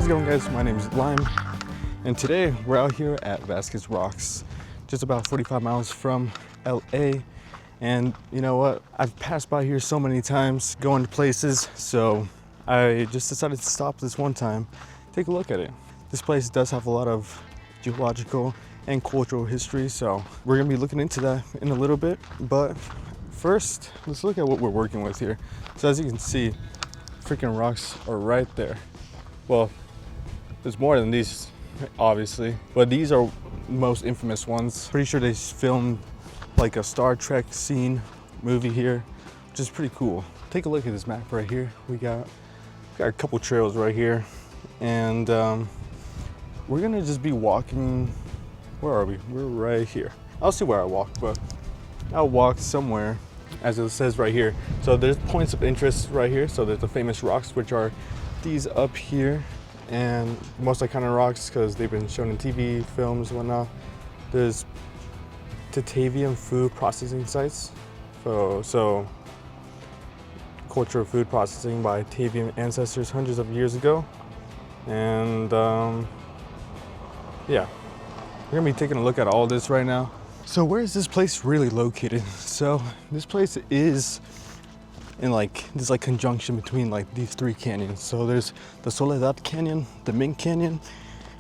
How's it going, guys? My name is Lime, and today we're out here at Vasquez Rocks, just about 45 miles from LA. And you know what? I've passed by here so many times, going to places, so I just decided to stop this one time, take a look at it. This place does have a lot of geological and cultural history, so we're gonna be looking into that in a little bit. But first, let's look at what we're working with here. So as you can see, freaking rocks are right there. Well, there's more than these, obviously, but these are most infamous ones. Pretty sure they filmed like a Star Trek scene movie here, which is pretty cool. Take a look at this map right here. We got a couple trails right here, and we're gonna just be walking. Where are we? We're right here. I'll see where I walk, but I'll walk somewhere, as it says right here. So there's points of interest right here. So there's the famous rocks, which are these up here, and most iconic rocks because they've been shown in TV, films, and whatnot. There's Tatavian food processing sites. So cultural food processing by Tavian ancestors hundreds of years ago. And yeah, we're gonna be taking a look at all this right now. So where is this place really located? So this place is in this conjunction between these three canyons. So there's the Soledad Canyon, the Mink Canyon,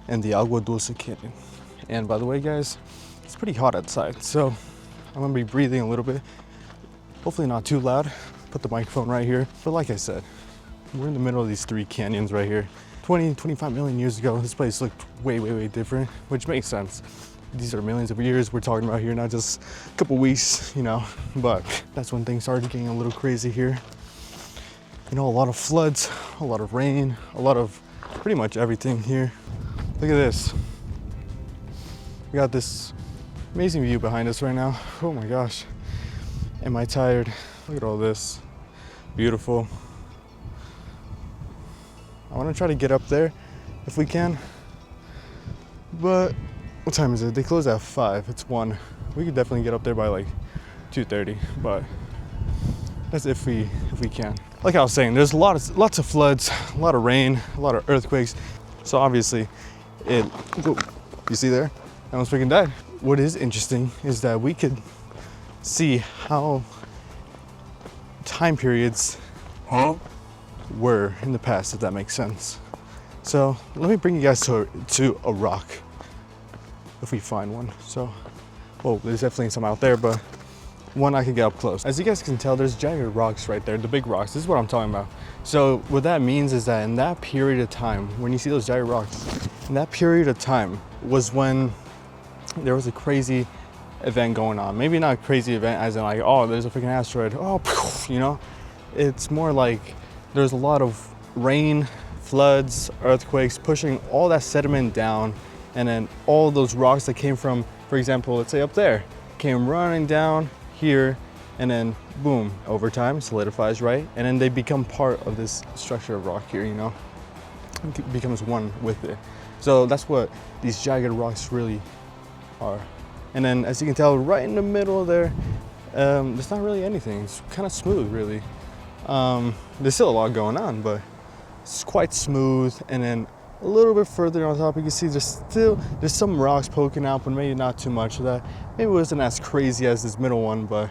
and the Agua Dulce Canyon. And by the way, guys, it's pretty hot outside, so I'm gonna be breathing a little bit. Hopefully not too loud. Put the microphone right here. But like I said, we're in the middle of these three canyons right here. 25 million years ago, this place looked way, way, way different, which makes sense. These are millions of years we're talking about here, not just a couple weeks, you know. But that's when things started getting a little crazy here. You know, a lot of floods, a lot of rain, a lot of pretty much everything here. Look at this. We got this amazing view behind us right now. Oh my gosh. Am I tired? Look at all this. Beautiful. I want to try to get up there if we can. But what time is it? They close at 5. It's 1. We could definitely get up there by like 2:30, but that's if we can. Like I was saying, there's lots of floods, a lot of rain, a lot of earthquakes. So obviously, you see there? I almost freaking died. What is interesting is that we could see how time periods were in the past, if that makes sense. So let me bring you guys to a rock, if we find one. So, well, there's definitely some out there, but one I can get up close. As you guys can tell, there's jagged rocks right there, the big rocks. This is what I'm talking about. So what that means is that in that period of time, when you see those jagged rocks, in that period of time was when there was a crazy event going on. Maybe not a crazy event as in like, oh, there's a freaking asteroid, oh, you know? It's more like there's a lot of rain, floods, earthquakes, pushing all that sediment down, and then all those rocks that came from, for example, let's say up there, came running down here, and then boom, over time solidifies, right? And then they become part of this structure of rock here, you know? It becomes one with it. So that's what these jagged rocks really are. And then as you can tell, right in the middle there, there's not really anything. It's kind of smooth, really. There's still a lot going on, but it's quite smooth. And then a little bit further on top, you can see there's some rocks poking out, but maybe not too much of that. Maybe it wasn't as crazy as this middle one, but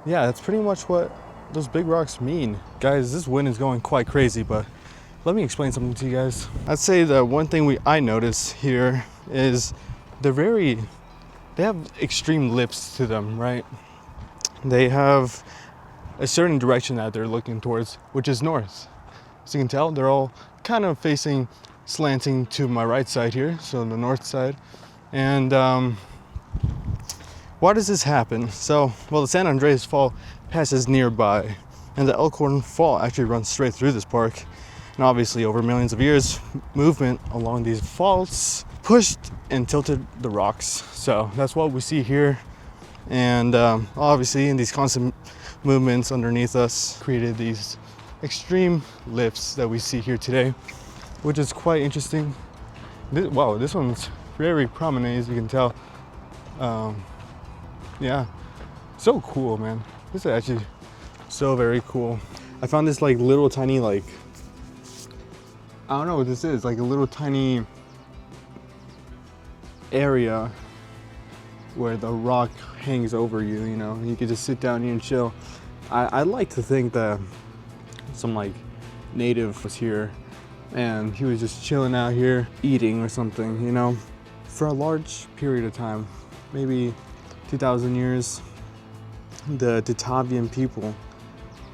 yeah, that's pretty much what those big rocks mean. Guys, this wind is going quite crazy, but let me explain something to you guys. I'd say the one thing I notice here is they have extreme lips to them, right? They have a certain direction that they're looking towards, which is north. As you can tell, they're all kind of facing slanting to my right side here, so the north side. And why does this happen? So, well, the San Andreas Fault passes nearby, and the Elkhorn Fault actually runs straight through this park. And obviously, over millions of years, movement along these faults pushed and tilted the rocks. So that's what we see here. And obviously, in these constant movements underneath us created these extreme lifts that we see here today, which is quite interesting. Wow, this one's very prominent, as you can tell. Yeah, so cool, man. This is actually so very cool. I found this like little tiny like I don't know what this is, like a little tiny area where the rock hangs over you, you know, you could just sit down here and chill. I'd like to think that some like native was here and he was just chilling out here eating or something, you know. For a large period of time, maybe 2,000 years, the Tatavian people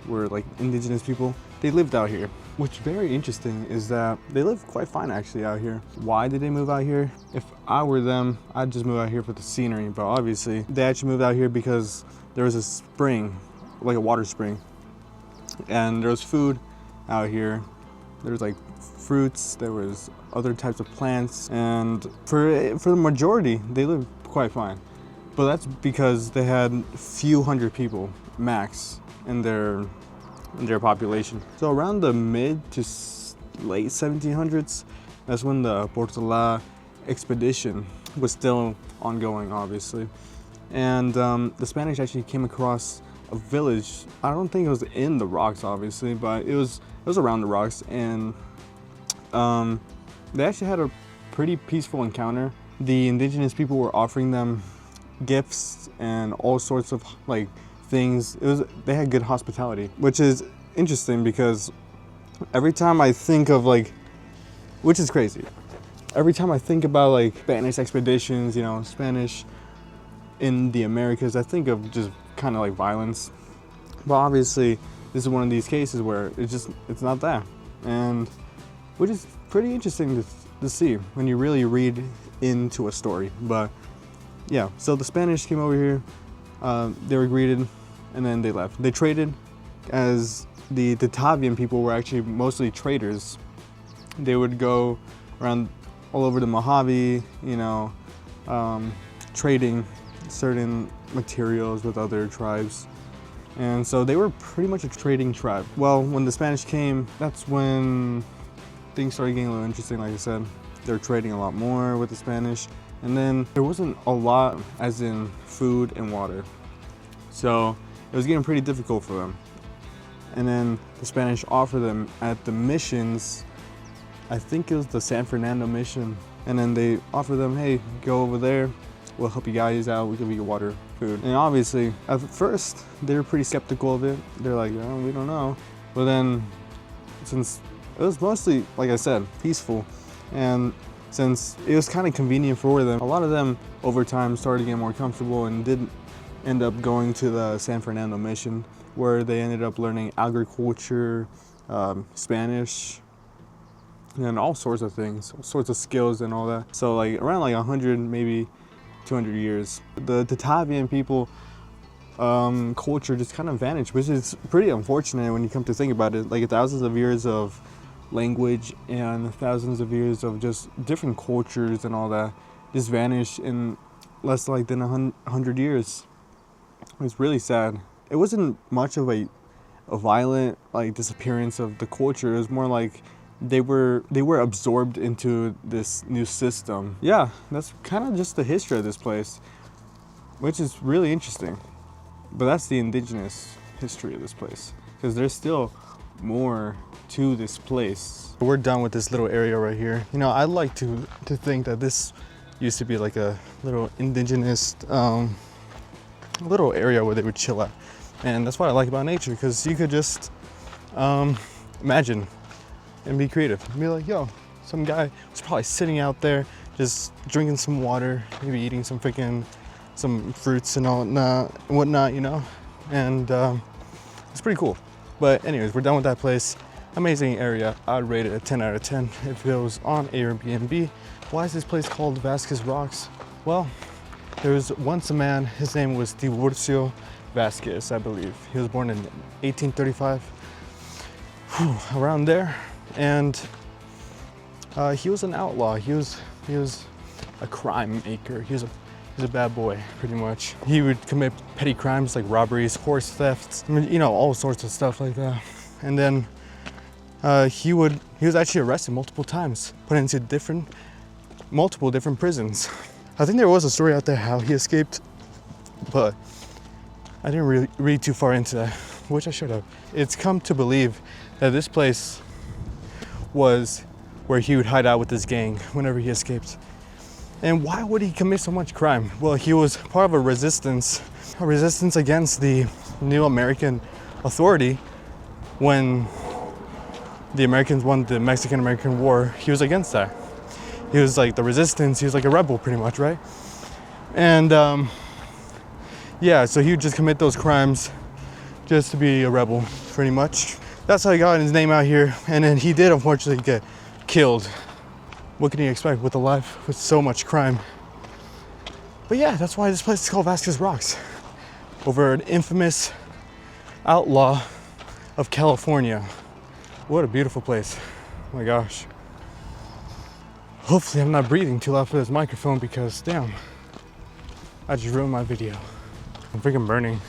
were like indigenous people. They lived out here. What's very interesting is that they live quite fine actually out here. Why did they move out here? If I were them, I'd just move out here for the scenery, but obviously they actually moved out here because there was a spring, like a water spring, and there was food out here. There was like fruits, there was other types of plants, and for the majority, they lived quite fine. But that's because they had few hundred people max in their population. So around the mid to late 1700s, that's when the Portola expedition was still ongoing, obviously. And the Spanish actually came across a village. I don't think it was in the rocks, obviously, but it was around the rocks, and they actually had a pretty peaceful encounter. The indigenous people were offering them gifts and all sorts of like things. They had good hospitality, which is interesting because every time I think of like, which is crazy, every time I think about like Spanish expeditions, you know, Spanish in the Americas, I think of just kind of like violence. But obviously this is one of these cases where it's not that, and which is pretty interesting to see when you really read into a story. But yeah, so the Spanish came over here, they were greeted, and then they left. They traded, as the Tatavian people were actually mostly traders. They would go around all over the Mojave, you know, trading certain materials with other tribes. And so they were pretty much a trading tribe. Well, when the Spanish came, that's when things started getting a little interesting. Like I said, they were trading a lot more with the Spanish. And then there wasn't a lot, as in food and water. So it was getting pretty difficult for them. And then the Spanish offered them at the missions, I think it was the San Fernando mission. And then they offered them, hey, go over there, we'll help you guys out, we'll give you water, food. And obviously, at first, they were pretty skeptical of it. They're like, oh, we don't know. But then, since it was mostly, like I said, peaceful, and since it was kind of convenient for them, a lot of them over time started getting more comfortable and did end up going to the San Fernando mission, where they ended up learning agriculture, Spanish, and all sorts of things, all sorts of skills and all that. So like around like 100, maybe 200 years, the Tatavian people culture just kind of vanished, which is pretty unfortunate when you come to think about it. Like thousands of years of language and thousands of years of just different cultures and all that just vanished in less like than 100 years. It's really sad. It wasn't much of a violent like disappearance of the culture. It was more like they were absorbed into this new system. Yeah, that's kind of just the history of this place, which is really interesting. But that's the indigenous history of this place, because there's still more to this place. We're done with this little area right here. You know, I'd like to think that this used to be like a little indigenous little area where they would chill at. And that's what I like about nature, because you could just imagine and be creative. And be like, yo, some guy was probably sitting out there just drinking some water, maybe eating some fruits and all whatnot, you know? And it's pretty cool. But anyways, we're done with that place. Amazing area. I'd rate it a 10 out of 10 if it was on Airbnb. Why is this place called Vasquez Rocks? Well, there was once a man, his name was Tiburcio Vasquez, I believe. He was born in 1835, around there. And he was an outlaw. He was a crime maker. He was a bad boy, pretty much. He would commit petty crimes like robberies, horse thefts, I mean, you know, all sorts of stuff like that. And then he was actually arrested multiple times, put into multiple different prisons. I think there was a story out there how he escaped, but I didn't really read too far into that, which I should have. It's come to believe that this place was where he would hide out with his gang whenever he escaped. And why would he commit so much crime? Well, he was part of a resistance against the new American authority when the Americans won the Mexican-American War. He was against that. He was like the resistance. He was like a rebel, pretty much, right? And yeah, so he would just commit those crimes just to be a rebel, pretty much. That's how he got his name out here. And then he did unfortunately get killed. What can you expect with a life with so much crime? But yeah, that's why this place is called Vasquez Rocks, over an infamous outlaw of California. What a beautiful place. Oh my gosh. Hopefully I'm not breathing too loud for this microphone because damn, I just ruined my video. I'm freaking burning.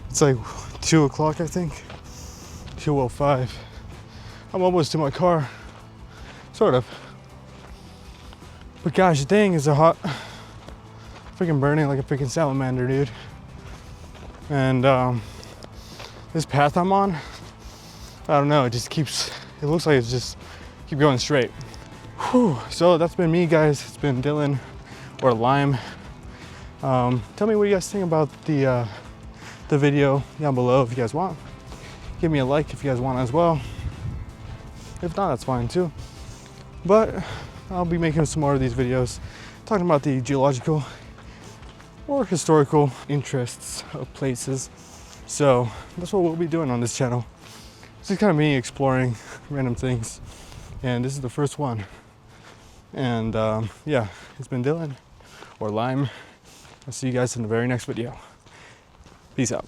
It's like 2 o'clock, I think. 2:05. I'm almost to my car. Sort of. But gosh dang, is it hot. Freaking burning like a freaking salamander, dude. And this path I'm on, I don't know, it looks like it's just keep going straight. Whew. So that's been me, guys. It's been Dylan, or Lime. Tell me what you guys think about the video down below if you guys want. Give me a like if you guys want as well. If not, that's fine too. But I'll be making some more of these videos talking about the geological or historical interests of places. So that's what we'll be doing on this channel. This is kind of me exploring random things, and this is the first one. And yeah, it's been Dylan, or Lime. I'll see you guys in the very next video. Peace out.